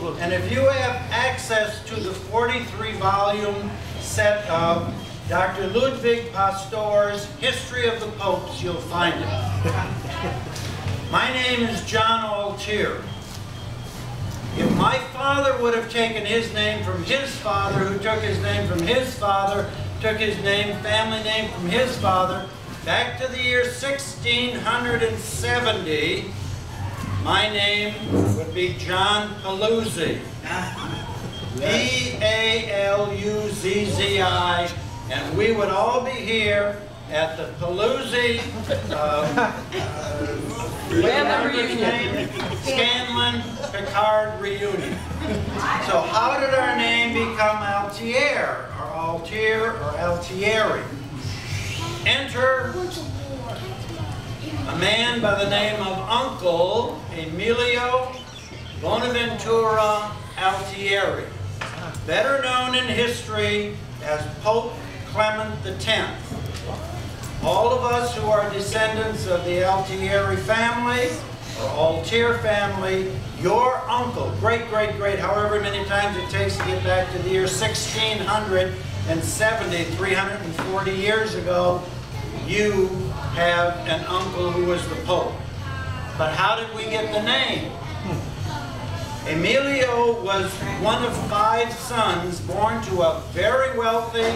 And if you have access to the 43-volume set of Dr. Ludwig Pasteur's History of the Popes, you'll find it. My name is John Altier. If my father would have taken his name from his father, who took his name from his father, took his name, family name from his father, back to the year 1670, my name would be John Paluzzi. P-A-L-U-Z-Z-I, and we would all be here at the Paluzzi Scanlon Picard reunion. So how did our name become Altier, or Altier, or Altieri? Enter a man by the name of Uncle Emilio Bonaventura Altieri, better known in history as Pope Clement X. All of us who are descendants of the Altieri family, or Altier family, your uncle, great, however many times it takes to get back to the year 1670, 340 years ago, you have an uncle who was the Pope. But how did we get the name? Emilio was one of 5 sons born to a very wealthy,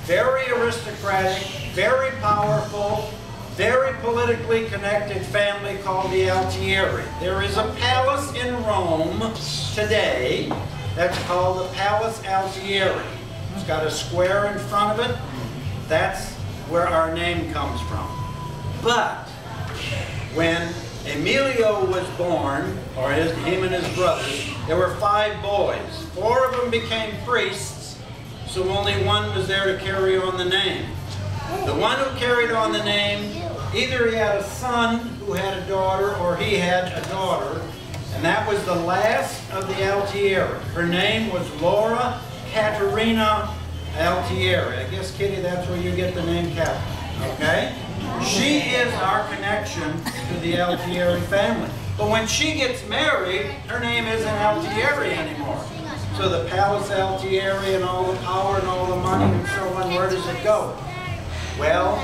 very aristocratic, very powerful, very politically connected family called the Altieri. There is a palace in Rome today that's called the Palace Altieri. It's got a square in front of it. That's where our name comes from. But when Emilio was born, or him and his brothers, there were 5 boys. 4 of them became priests, so only one was there to carry on the name. The one who carried on the name, either he had a son who had a daughter, or he had a daughter, and that was the last of the Altieri. Her name was Laura Caterina Altieri. I guess, Kitty, that's where you get the name Catherine, okay? She is our connection to the Altieri family. But when she gets married, her name isn't Altieri anymore. So the Palace Altieri and all the power and all the money and so on, where does it go? Well,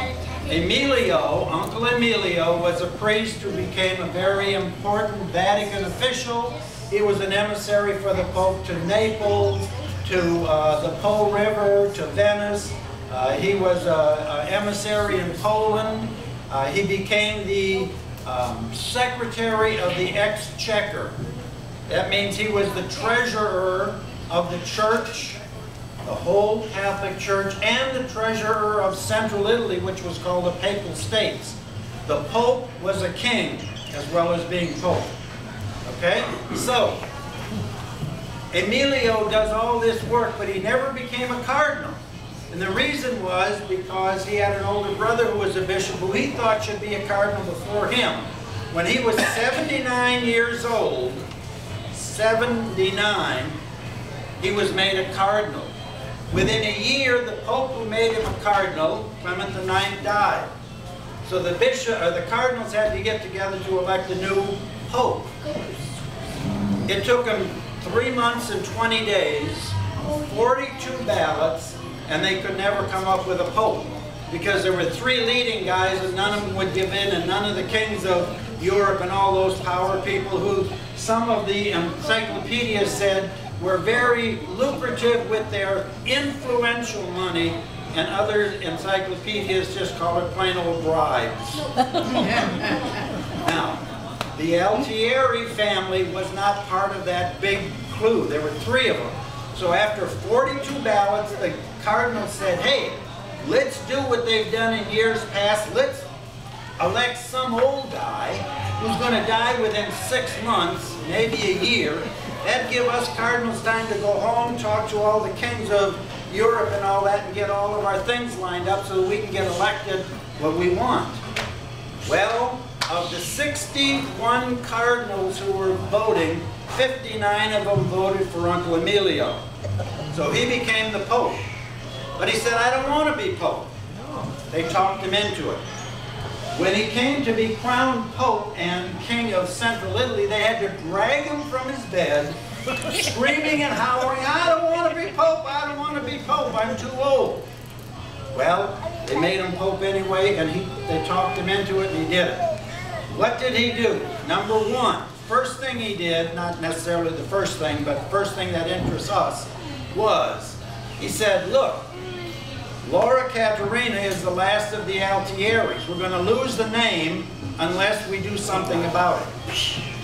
Emilio, Uncle Emilio, was a priest who became a very important Vatican official. He was an emissary for the Pope to Naples, to the Po River, to Venice. He was an emissary in Poland. He became the Secretary of the Exchequer. That means he was the treasurer of the church, the whole Catholic Church, and the treasurer of Central Italy, which was called the Papal States. The Pope was a king as well as being Pope. Okay? So, Emilio does all this work, but he never became a cardinal. And the reason was because he had an older brother who was a bishop who he thought should be a cardinal before him. When he was 79 years old, 79, he was made a cardinal. Within a year, the Pope who made him a cardinal, Clement IX, died. So the bishop, or the cardinals had to get together to elect a new Pope. It took them 3 months and 20 days, 42 ballots, and they could never come up with a Pope. Because there were 3 leading guys and none of them would give in, and none of the kings of Europe and all those power people who some of the encyclopedias said were very lucrative with their influential money, and other encyclopedias just call it plain old bribes. Now, the Altieri family was not part of that big clue. There were 3 of them. So after 42 ballots, the cardinal said, hey, let's do what they've done in years past. Let's elect some old guy who's going to die within 6 months, maybe a year. That'd give us cardinals time to go home, talk to all the kings of Europe and all that, and get all of our things lined up so that we can get elected what we want. Well, of the 61 cardinals who were voting, 59 of them voted for Uncle Emilio. So he became the Pope. But he said, I don't want to be Pope. They talked him into it. When he came to be crowned Pope and King of Central Italy, they had to drag him from his bed screaming and hollering, I don't want to be Pope, I don't want to be Pope, I'm too old. Well, they made him Pope anyway, and they talked him into it, and he did it. What did he do? Number one, first thing he did, not necessarily the first thing, but the first thing that interests us, was he said, look, Laura Caterina is the last of the Altieris. We're going to lose the name unless we do something about it.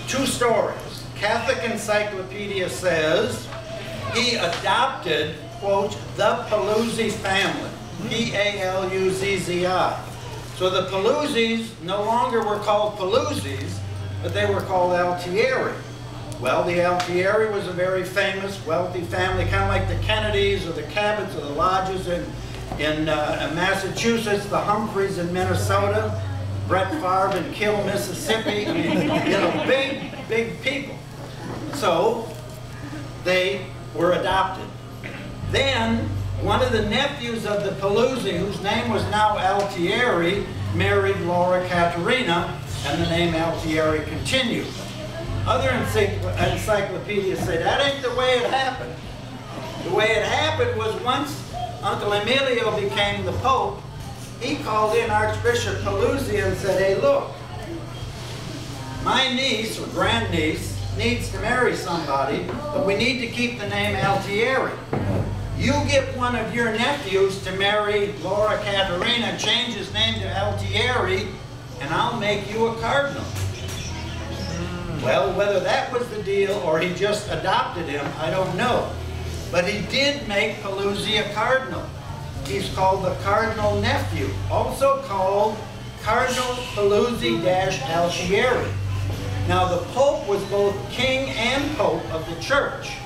Two stories. Catholic Encyclopedia says he adopted, quote, the Paluzzi family. P-A-L-U-Z-Z-I. So the Paluzzis no longer were called Paluzzis, but they were called Altieri. Well, the Altieri was a very famous, wealthy family, kind of like the Kennedys or the Cabots or the Lodges in Massachusetts, the Humphreys in Minnesota, Brett Favre in Kill, Mississippi. I mean, you know, big, big people. So they were adopted. Then one of the nephews of the Paluzzi, whose name was now Altieri, married Laura Caterina, and the name Altieri continued. Other encyclopedias say that ain't the way it happened. The way it happened was once Uncle Emilio became the Pope, he called in Archbishop Paluzzi and said, hey, look, my niece or grandniece needs to marry somebody, but we need to keep the name Altieri. You get one of your nephews to marry Laura Caterina, change his name to Altieri, and I'll make you a cardinal. Well, whether that was the deal or he just adopted him, I don't know. But he did make Paluzzi a cardinal. He's called the cardinal nephew, also called Cardinal Paluzzi-Altieri. Now the Pope was both king and Pope of the Church.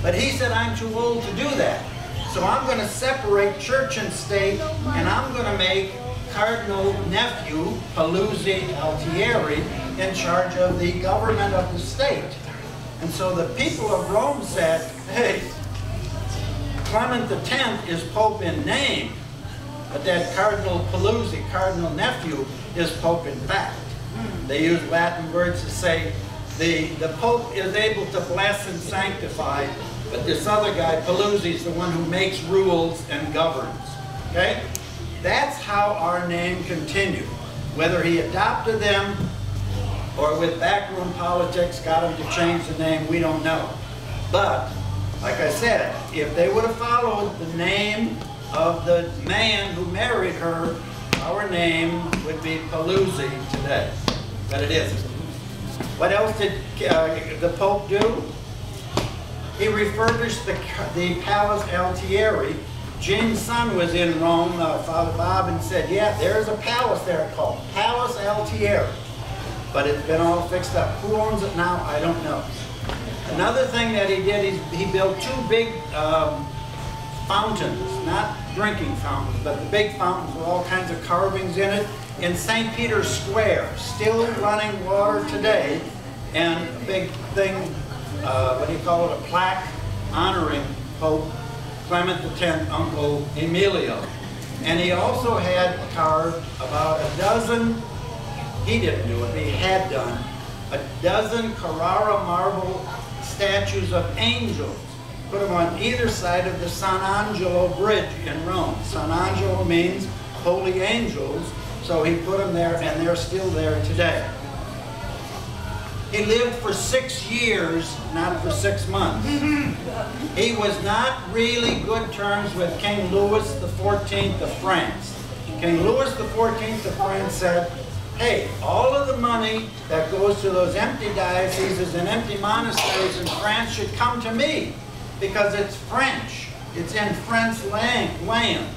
But he said, I'm too old to do that. So I'm going to separate church and state, and I'm going to make Cardinal nephew Paluzzi-Altieri in charge of the government of the state. And so the people of Rome said, hey, Clement X is Pope in name, but that Cardinal Paluzzi, Cardinal nephew, is Pope in fact. They use Latin words to say the Pope is able to bless and sanctify, but this other guy, Paluzzi, is the one who makes rules and governs. Okay? That's how our name continued. Whether he adopted them or with backroom politics got him to change the name, we don't know. But, like I said, if they would have followed the name of the man who married her, our name would be Paluzzi today. But it isn't. What else did the Pope do? He refurbished the Palace Altieri. James' son was in Rome, Father Bob, and said, yeah, there's a palace there called Palace Altieri. But it's been all fixed up. Who owns it now? I don't know. Another thing that he did, he built two big fountains, not drinking fountains, but the big fountains with all kinds of carvings in it, in St. Peter's Square, still running water today, and a big thing, what do you call it, a plaque honoring Pope Clement X, Uncle Emilio. And he also had carved about a dozen, he didn't do it, but he had done, a dozen Carrara marble statues of angels. Put them on either side of the San Angelo Bridge in Rome. San Angelo means holy angels, so he put them there, and they're still there today. He lived for 6 years, not for 6 months. He was not really good terms with King Louis XIV of France. King Louis XIV of France said, hey, all of the money that goes to those empty dioceses and empty monasteries in France should come to me, because it's French. It's in French land.